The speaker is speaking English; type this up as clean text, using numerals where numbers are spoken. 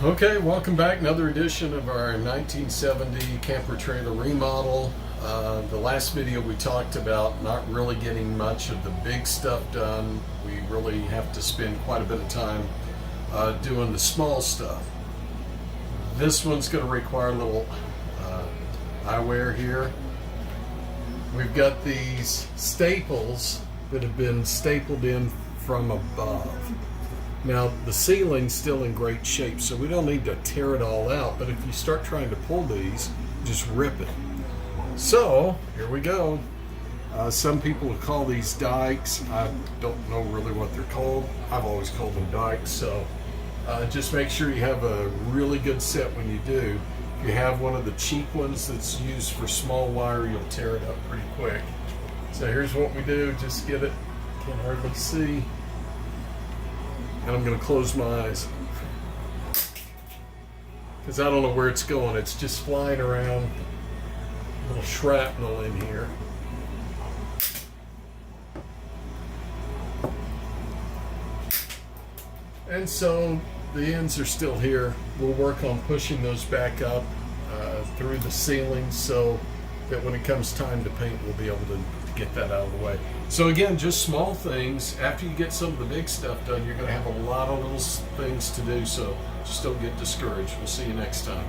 Okay, welcome back. Another edition of our 1970 camper trailer remodel. The last video we talked about not really getting much of the big stuff done. We really have to spend quite a bit of time doing the small stuff. This one's going to require a little eyewear here. We've got these staples that have been stapled in from above. Now, the ceiling's still in great shape, so we don't need to tear it all out, but if you start trying to pull these, just rip it. So, here we go. Some people will call these dikes. I don't know really what they're called. I've always called them dikes, so just make sure you have a really good set when you do. If you have one of the cheap ones that's used for small wire, you'll tear it up pretty quick. So here's what we do. Just get it, can't hardly see. And I'm going to close my eyes because I don't know where it's going. It's just flying around, a little shrapnel in here. And so the ends are still here. We'll work on pushing those back up through the ceiling so that when it comes time to paint, we'll be able to get that out of the way. So again, just small things. After you get some of the big stuff done, you're going to have a lot of little things to do, so just don't get discouraged. We'll see you next time.